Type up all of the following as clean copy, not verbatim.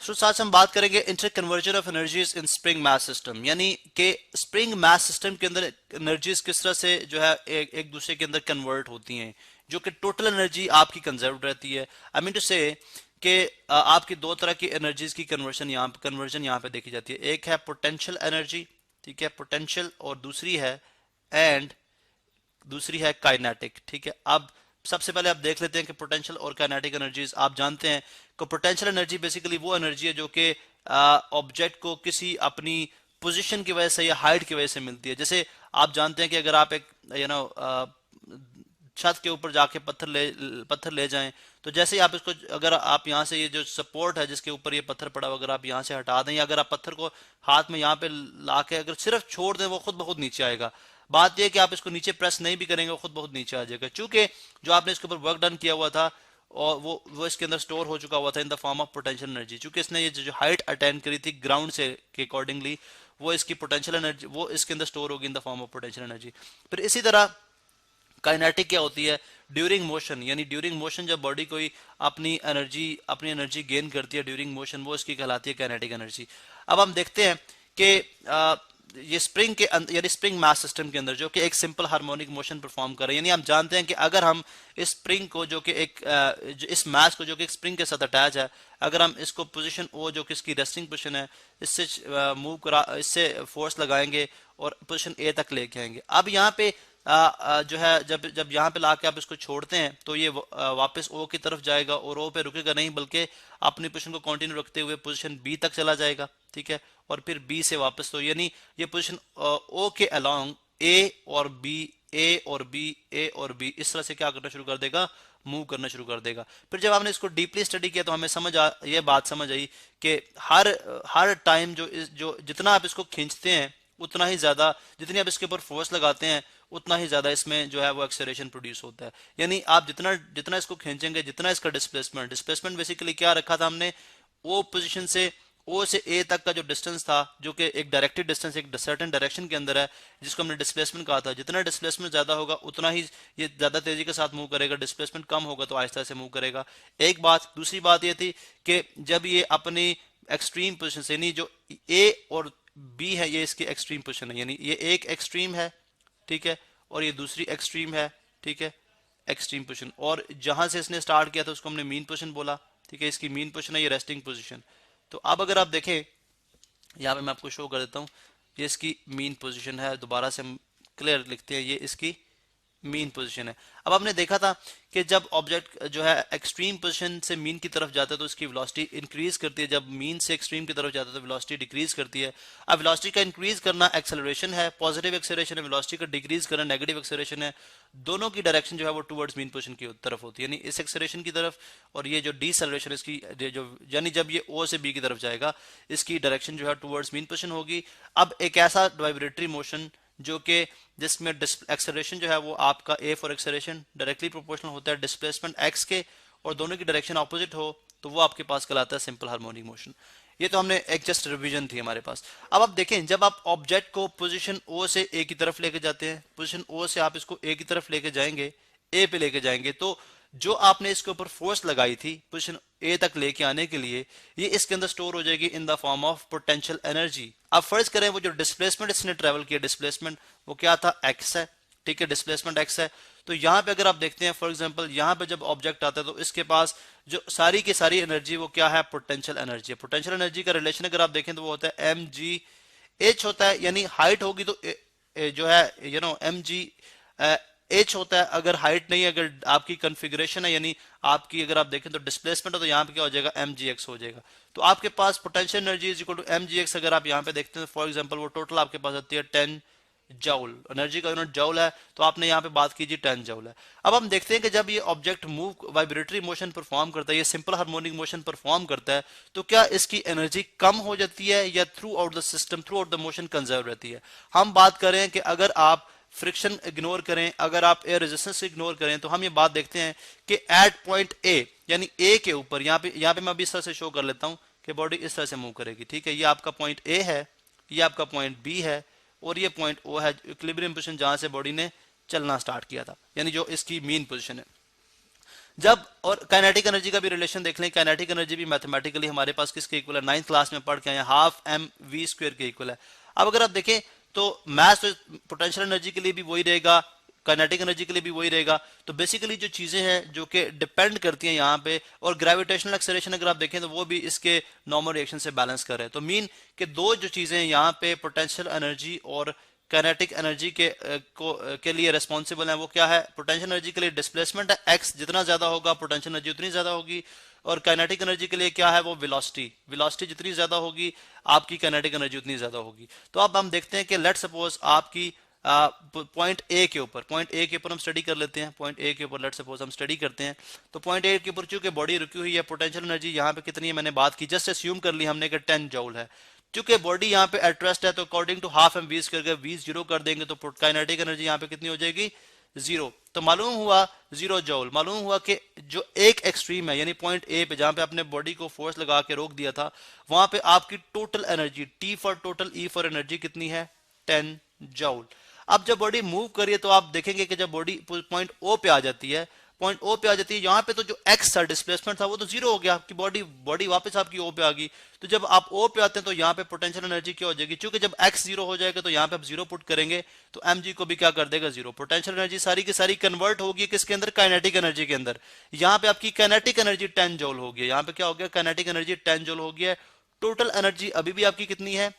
तो आज हम बात करेंगे inter conversion of energies in spring mass system, यानी कि स्प्रिंग मास सिस्टम के अंदर एनर्जीज किस तरह से जो है एक दूसरे के अंदर कन्वर्ट होती हैं, जो कि टोटल एनर्जी आपकी कंजर्व रहती है। आई मीन टू से कि आपकी दो तरह की एनर्जीज की कन्वर्जन यहाँ पे देखी जाती है। एक है पोटेंशियल एनर्जी, ठीक है, पोटेंशियल, और एंड दूसरी है काइनेटिक। ठीक है, अब सबसे पहले आप देख लेते हैं कि पोटेंशियल और काइनेटिक एनर्जीज आप जानते हैं कि पोटेंशियल एनर्जी बेसिकली वो एनर्जी है जो कि ऑब्जेक्ट को किसी अपनी पोजीशन की वजह से या हाइट की वजह से मिलती है। जैसे आप जानते हैं कि अगर आप एक छत के ऊपर जाके पत्थर ले जाएं, तो जैसे ही आप इसको, अगर आप यहाँ से ये जो सपोर्ट है जिसके ऊपर ये पत्थर पड़ा हुआ, अगर आप यहाँ से हटा दें या अगर आप पत्थर को हाथ में यहाँ पे ला के अगर सिर्फ छोड़ दें, वो खुद ब खुद नीचे आएगा। बात यह कि आप इसको नीचे प्रेस नहीं भी करेंगे, वो खुद बहुत नीचे आ जाएगा, क्योंकि जो आपने इसके ऊपर वर्क डन किया हुआ था और वो इसके अंदर स्टोर हो चुका हुआ था in the form of potential energy. चूंकि इसने ये जो हाइट अटेंड करी थी ग्राउंड से के अकॉर्डिंगली, वो इसकी पोटेंशियल एनर्जी वो इसके अंदर स्टोर होगी in the form of potential energy. फिर इसी तरह काइनेटिक क्या होती है? ड्यूरिंग मोशन, यानी ड्यूरिंग मोशन जब बॉडी कोई अपनी एनर्जी गेन करती है ड्यूरिंग मोशन, वो इसकी कहलाती है काइनेटिक एनर्जी। अब हम देखते हैं कि ये स्प्रिंग के यानी स्प्रिंग मास सिस्टम के अंदर जो कि एक सिंपल हार्मोनिक मोशन परफॉर्म कर रहे हैं, यानी हम जानते हैं कि अगर हम इस स्प्रिंग को जो कि इस मास को जो कि एक स्प्रिंग के साथ अटैच है, अगर हम इसको पोजीशन ओ जो कि इसकी रेस्टिंग पोजीशन है, इससे फोर्स लगाएंगे और पोजीशन ए तक लेके आएंगे। अब यहाँ पे जो है जब यहाँ पे लाके आप इसको छोड़ते हैं तो ये वापस ओ की तरफ जाएगा और ओ पे रुकेगा नहीं, बल्कि अपनी पोजीशन को कंटिन्यू रखते हुए पोजीशन बी तक चला जाएगा। ठीक है, और फिर बी से वापस, तो यानी ये पोजीशन ओ के अलोंग ए और बी, ए और बी इस तरह से क्या करना शुरू कर देगा? मूव करना शुरू कर देगा। फिर जब हमने इसको डीपली स्टडी किया तो हमें ये बात समझ आई कि हर टाइम जो जितना आप इसको खींचते हैं उतना ही ज्यादा, जितनी आप इसके ऊपर फोर्स लगाते हैं उतना ही ज्यादा इसमें जो है वो एक्सेलरेशन प्रोड्यूस होता है। यानी आप जितना जितना इसको खींचेंगे, जितना इसका डिस्प्लेसमेंट बेसिकली क्या रखा था हमने? ओ पोजीशन से ओ से ए तक का जो डिस्टेंस था, जो कि एक डायरेक्टेड डिस्टेंस एक सर्टेन डायरेक्शन के अंदर है, जिसको हमने डिस्प्लेसमेंट कहा था। जितना डिस्प्लेसमेंट ज्यादा होगा उतना ही ये ज्यादा तेजी के साथ मूव करेगा, डिस्प्लेसमेंट कम होगा तो आहिस्ता से मूव करेगा। एक बात। दूसरी बात ये थी कि जब ये अपनी एक्सट्रीम पोजिशन से, यानी जो ए और बी है ये इसकी एक्सट्रीम पोजिशन है, यानी ये एक एक्सट्रीम है, ठीक है, और ये दूसरी एक्सट्रीम है, ठीक है, एक्सट्रीम पोजिशन, और जहां से इसने स्टार्ट किया था उसको हमने मीन पोजिशन बोला। ठीक है, इसकी मीन पोजिशन है ये रेस्टिंग पोजिशन। तो अब अगर आप देखें यहाँ पे मैं आपको शो कर देता हूँ, ये इसकी मीन पोजीशन है। दोबारा से हम क्लियर लिखते हैं, ये इसकी मीन पोजीशन है। अब हमने देखा था कि जब ऑब्जेक्ट जो है एक्सट्रीम पोजीशन से मीन की तरफ जाता है तो इसकी वेलोसिटी इंक्रीज करती है, जब मीन से एक्सट्रीम की तरफ जाता है तो वेलोसिटी डिक्रीज करती है। अब वेलोसिटी का इंक्रीज करना एक्सेलरेशन है, पॉजिटिव एक्सेलरेशन है, वेलोसिटी का डिक्रीज करना नेगेटिव एक्सेलरेशन है। दोनों की डायरेक्शन जो है वो टुवर्ड्स मीन पोजीशन की तरफ होती है, यानी इस एक्सेलरेशन की तरफ, और ये जो डीसेलरेशन इसकी जो, यानी जब ये ओ से बी की तरफ जाएगा इसकी डायरेक्शन जो है टुवर्ड्स मीन पोजीशन होगी। अब एक ऐसा वाइब्रेटरी मोशन जो कि जिसमें एक्सेलरेशन जो है वो आपका A for acceleration directly proportional होता है डिस्प्लेसमेंट एक्स के, और दोनों की डायरेक्शन ऑपोजिट हो तो वो आपके पास कहलाता है सिंपल हार्मोनिक मोशन। ये तो हमने एक जस्ट रिवीजन थी हमारे पास। अब आप देखें, जब आप ऑब्जेक्ट को पोजीशन ओ से ए की तरफ लेके जाते हैं, पोजीशन ओ से आप इसको ए की तरफ लेके जाएंगे, ए पे लेके जाएंगे, तो जो आपने इसके ऊपर फोर्स लगाई थी पोजीशन ए तक लेके आने के लिए, ये इसके अंदर स्टोर हो जाएगी in the form of potential energy. अब फर्ज करें वो जो डिस्प्लेसमेंट इसने ट्रेवल किया, डिस्प्लेसमेंट वो क्या था? एक्स है, ठीक है, डिस्प्लेसमेंट एक्स है। तो यहाँ पे अगर आप देखते हैं फॉर एग्जांपल, यहाँ पे जब ऑब्जेक्ट आता है तो इसके पास जो सारी की सारी एनर्जी वो क्या है? पोटेंशियल एनर्जी है। पोटेंशियल एनर्जी का रिलेशन अगर आप देखें तो वो होता है एम जी एच होता है, यानी हाइट होगी तो जो है एम जी एच होता है। अगर हाइट नहीं, अगर आपकी कॉन्फ़िगरेशन है, यानी आपकी अगर आप देखें तो डिस्प्लेसमेंट है, तो यहाँ पे क्या हो जाएगा? एम जी एक्स हो जाएगा। तो आपके पास potential energy is equal to m g x. अगर आप यहाँ पे देखते हैं फॉर एग्जांपल वो टोटल आपके पास आती है 10 जूल, एनर्जी का यूनिट जूल है, तो आपने यहाँ पे बात कीजिए 10 जूल है। अब हम देखते हैं कि जब ये object move vibratory motion perform करता है, ये सिंपल हार्मोनिक मोशन परफॉर्म करता है, तो क्या इसकी एनर्जी कम हो जाती है या through out the system, through out the motion conserve रहती है? हम बात करें कि अगर आप फ्रिक्शन इग्नोर करें, अगर आप एयर रेजिस्टेंस इग्नोर करें, तो हम ये बात देखते हैं कि एट पॉइंट ए, यानी ए के ऊपर, यहाँ पे मैं अभी इस तरह से शो कर लेता हूं कि बॉडी इस तरह से मूव करेगी। ठीक है, ये आपका पॉइंट ए है, ये आपका पॉइंट बी है, और ये पॉइंट ओ है, इक्विलिब्रियम पोजीशन जहां से बॉडी ने चलना स्टार्ट किया था, यानी जो इसकी मीन पोजीशन है। जब, और काइनेटिक एनर्जी का भी रिलेशन देख लें, काइनेटिक एनर्जी भी मैथमेटिकली हमारे पास किसके इक्वल है, 9th क्लास में पढ़ के आए, हाफ एम वी स्क्वायर के इक्वल है। अब अगर आप देखें तो मैथ तो पोटेंशियल एनर्जी के लिए भी वही रहेगा, काइनेटिक एनर्जी के लिए भी वही रहेगा। तो बेसिकली जो चीजें हैं जो कि डिपेंड करती हैं यहाँ पे, और ग्रेविटेशनल एक्सेलरेशन अगर आप देखें तो वो भी इसके नॉर्मल रिएक्शन से बैलेंस कर रहे हैं। तो मीन कि दो जो चीजें हैं यहाँ पे, पोटेंशियल एनर्जी और काइनेटिक एनर्जी के लिए रिस्पॉन्सिबल है, वो क्या है, पोटेंशियल एनर्जी के लिए डिस्प्लेसमेंट है, एक्स जितना ज्यादा होगा पोटेंशियल एनर्जी उतनी ज्यादा होगी, और काइनेटिक एनर्जी के लिए क्या है, वो वेलोसिटी, वेलोसिटी जितनी ज्यादा होगी आपकी काइनेटिक एनर्जी उतनी ज्यादा होगी। तो अब हम देखते हैं कि लेट सपोज आपकी पॉइंट ए के ऊपर, पॉइंट ए के ऊपर हम स्टडी कर लेते हैं, पॉइंट ए के ऊपर लेट सपोज हम स्टडी करते हैं। तो पॉइंट ए के ऊपर चूंकि बॉडी रुकी हुई है, पोटेंशियल एनर्जी यहाँ पे कितनी है मैंने बात की, जस्ट अस्यूम कर ली हमने कि 10 जूल है। चूंकि बॉडी यहाँ पे एट रेस्ट है तो according to half m v करके वी जीरो कर देंगे तो काइनेटिक एनर्जी यहाँ पे कितनी हो जाएगी, जीरो। तो मालूम हुआ 0 जूल, मालूम हुआ कि जो एक एक्सट्रीम है यानी पॉइंट ए पे जहां पे आपने बॉडी को फोर्स लगा के रोक दिया था, वहां पे आपकी total energy, T for total, E for energy कितनी है, 10 जूल। अब जब बॉडी मूव करिए तो आप देखेंगे कि जब बॉडी पॉइंट ओ पे आ जाती है, पॉइंट ओ पे आ जाती है, यहाँ पे तो जो एक्स था डिस्प्लेसमेंट था वो तो जीरो हो गया, आपकी बॉडी बॉडी वापस आपकी ओ पे आ गई। तो जब आप ओ पे आते हैं तो यहाँ पे पोटेंशियल एनर्जी क्या हो जाएगी, क्योंकि जब एक्स जीरो हो जाएगा तो यहाँ पे आप जीरो पुट करेंगे तो एम जी को भी क्या कर देगा, जीरो। पोटेंशियल एनर्जी सारी की सारी कन्वर्ट होगी किसके अंदर, काइनेटिक एनर्जी के अंदर। यहाँ पे आपकी काइनेटिक एनर्जी 10 जूल हो गई, यहाँ पे क्या हो गया, काइनेटिक एनर्जी 10 जूल हो गया। टोटल एनर्जी अभी भी आपकी कितनी है,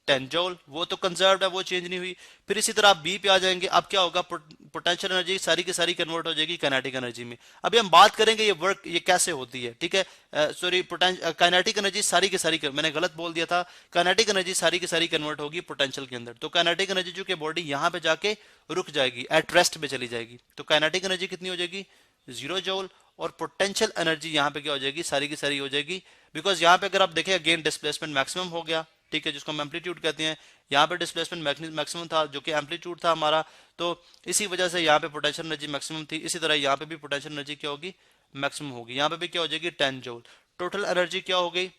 10 जूल, वो तो कंजर्व्ड है, वो चेंज नहीं हुई। फिर इसी तरह आप बी पे आ जाएंगे, अब क्या होगा, पोटेंशियल एनर्जी सारी की सारी कन्वर्ट हो जाएगी काइनेटिक एनर्जी में। अभी हम बात करेंगे ये वर्क ये कैसे होती है, ठीक है। सॉरी, काइनेटिक एनर्जी सारी की सारी, मैंने गलत बोल दिया था, काइनेटिक एनर्जी सारी की सारी कन्वर्ट होगी पोटेंशियल के अंदर। तो काइनेटिक एनर्जी जो कि बॉडी यहाँ पे जाके रुक जाएगी, एट रेस्ट पे चली जाएगी, तो काइनेटिक एनर्जी कितनी हो जाएगी, 0 जूल। और पोटेंशियल एनर्जी यहाँ पे क्या हो जाएगी, सारी की सारी हो जाएगी, बिकॉज यहाँ पे अगर आप देखें अगेन डिस्प्लेसमेंट मैक्सिमम हो गया, ठीक है, जिसको हम एम्पलीट्यूड कहते हैं। यहाँ पे डिस्प्लेसमेंट मैक्सिमम था जो कि एम्पलीट्यूड था हमारा, तो इसी वजह से यहाँ पे पोटेंशियल एनर्जी मैक्सिमम थी। इसी तरह यहाँ पे भी पोटेंशियल एनर्जी क्या होगी, मैक्सिमम होगी। यहाँ पे भी क्या हो जाएगी, 10 जूल। टोटल एनर्जी क्या हो गई,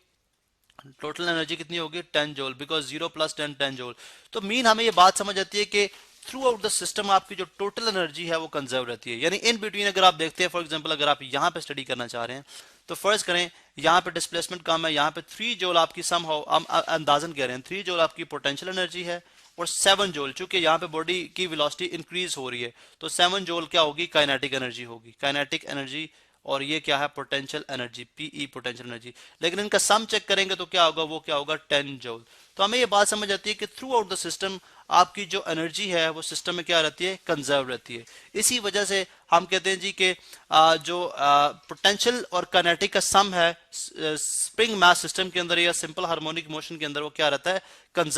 टोटल एनर्जी कितनी होगी, 10 जूल, बिकॉज 0 + 10 10 जूल। तो मीन हमें ये बात समझ आती है कि थ्रू आउट द सिस्टम आपकी जो टोटल एनर्जी है वो कंजर्व रहती है। यानी इन बिटवीन अगर आप देखते हैं, फॉर एग्जांपल अगर आप यहाँ पे स्टडी करना चाह रहे हैं तो फर्ज करें यहाँ पे डिस्प्लेसमेंट कम है, यहाँ पे 3 जूल आपकी सम हो, हम अंदाजन कह रहे हैं 3 जूल आपकी पोटेंशियल एनर्जी है, और 7 जूल चूंकि यहाँ पे बॉडी की वेलोसिटी इंक्रीज हो रही है तो 7 जूल क्या होगी, काइनेटिक एनर्जी होगी, काइनेटिक एनर्जी। और ये क्या है, potential energy, PE potential energy. लेकिन इनका सम चेक करेंगे तो क्या होगा, वो क्या होगा, 10 जूल। तो हमें ये बात समझ आती है कि थ्रू आउट द सिस्टम आपकी जो एनर्जी है वो सिस्टम में क्या रहती है, कंजर्व रहती है। इसी वजह से हम कहते हैं जी कि जो पोटेंशियल और काइनेटिक का सम है स्प्रिंग मास सिस्टम के अंदर या सिंपल हार्मोनिक मोशन के अंदर, वो क्या रहता है, कंजर्व